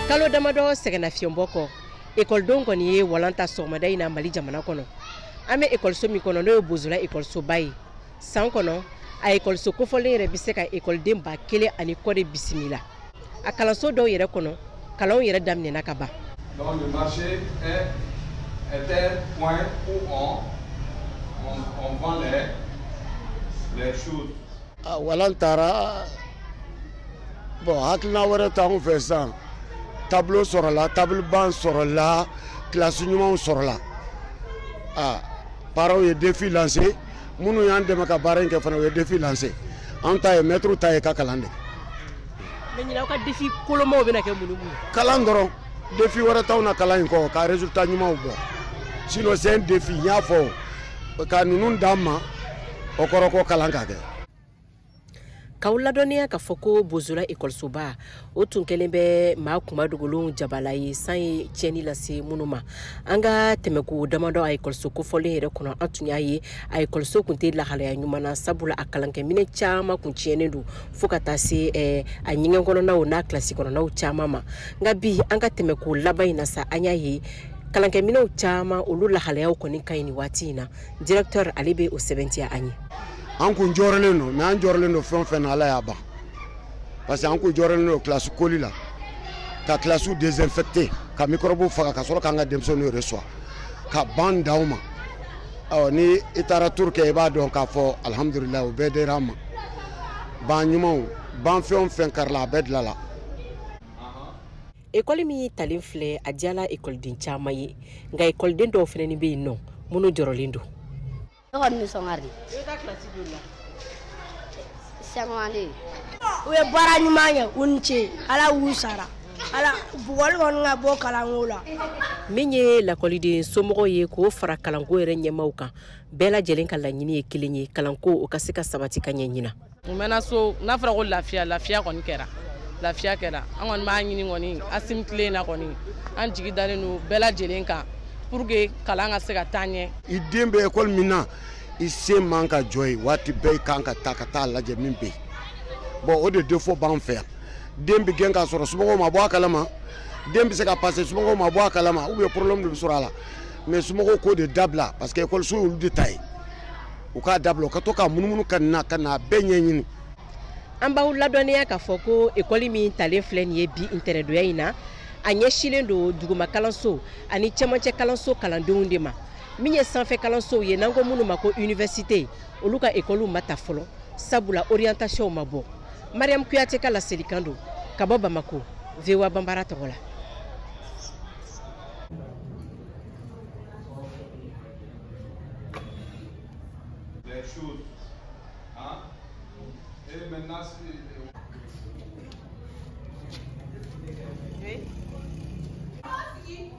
Kalo damado sɛgɛnna fiɲɛbɔ kɔ ekɔlidenw kɔni ye walanta sɔgɔmada in na Mali jamana kɔnɔ. An bɛ ekɔliso min kɔnɔ n'o ye Bozola ekɔlisoba ye. San kɔnɔ a ekɔliso kofɔlen yɛrɛ bɛ se ka ekɔliden 1000 ani kɔ de bisimila. A kalanso dɔw yɛrɛ kɔnɔ kalanw yɛrɛ daminɛna ka ban. Donc le marché est un point où on vend les choses. Walantara bon hakilina wɛrɛ t'anw fɛ sisan. Tableau sɔrɔ la, table banc sɔrɔ la, classe ɲumanw sɔrɔ la. Parents ye défi lancé. Minnu y'an dɛmɛ ka baara in kɛ fana u ye défi lancé. An ta ye maître ta ye ka kalan de. Mais ɲinan aw ka défi kolomaw bɛna kɛ mun ni mun? Kalan dɔrɔn. Défi wɛrɛ t'anw na kalan in kɔ ka résultat ɲumanw bɔ. Sinon c'est un défi n y'a fɔ ka ninnu d'an ma o kɔrɔ ko kalan ka kɛ. K'aw ladɔnniya k'a fɔ ko Bozola ekɔlisoba o tun kɛlen bɛ maa kuma dogolenw jabala ye san ye tiɲɛni lase minnu ma. An ka tɛmɛko damadɔ a ekɔliso kofɔlen yɛrɛ kɔnɔ an tun y'a ye a ekɔliso tun tɛ lahalaya ɲuman na sabula a kalankɛminɛ caman kun tiɲɛnen don fo ka taa se a ɲɛgɛn kɔnɔnaw n'a kilasi kɔnɔnaw caman ma. Nka bi an ka tɛmɛko laban in na sa an y'a ye kalankɛminɛw caman olu lahalayaw kɔni ka ɲi nin waati in na. Directeur ale bɛ o sɛbɛntiya an ye. An kun jɔrɔlen don mais an jɔrɔlen don fɛn o fɛn na Ala y'a ban parce que an kun jɔrɔlen don classe koli la ka classe désinfecter ka microbe faga ka sɔrɔ k'an ka denmisɛnninw reçoit ka ban d'aw ma ni i taara tour kɛ i b'a dɔn k'a fɔ alhamdulillah o bɛɛ dira an ma ban ɲumanw ban fɛn o fɛn karila a bɛɛ dilala. École min talen filɛ a diyala écoleden caman ye nka écoleden dɔw fana bɛ yen nɔ minnu jɔrɔlen don. U ye baara ɲuman kɛ u ni ce Ala y'u sara Ala bugɔli kɔni ka bɔ kalanko la. Min ye lakɔliden somɔgɔw ye k'o fara kalanko yɛrɛ ɲɛmaaw kan bɛɛ lajɛlen ka laɲini ye kelen ye kalanko o ka se ka sabati ka ɲɛ ɲina. U mɛna so n'a fɔra ko lafiya kɔni kɛra lafiya kɛra an kɔni b'a ɲini kɔni Asim tile na kɔni an jigi dalen don bɛɛ lajɛlen kan pour que kalan ka se ka taa ɲɛ. I den bɛ école min na i se man ka jɔ yen waati bɛɛ i kan ka taa lajɛ min bɛ yen bon o de défaut b'an fɛ yan den bɛ gɛn k'a sɔrɔ somɔgɔw ma bɔ a kalama den bɛ se ka passer somɔgɔw ma bɔ a kalama ou bien problème de bɛ sɔrɔ a la mais somɔgɔw k'o de dabila parce que école so y'olu de ta ye u k'a dabila u ka to ka munumunu ka na bɛɛ ɲɛɲini. An b'aw ladɔnniya k'a fɔ ko école min talen filɛ nin ye bi ntɛnɛndonya in na a ɲɛsilen don duguma kalanso ani cɛmancɛ kalanso kalandenw de ma. Min ye sanfɛ kalansow ye n'an ko minnu ma ko université olu ka école ma ta fɔlɔ sabula orientation ma bɔ. Mariam Kuyate ka laselikan don ka bɔ Bamako VOA Bambara tɔgɔ la. Les choses, et maintenant Oui.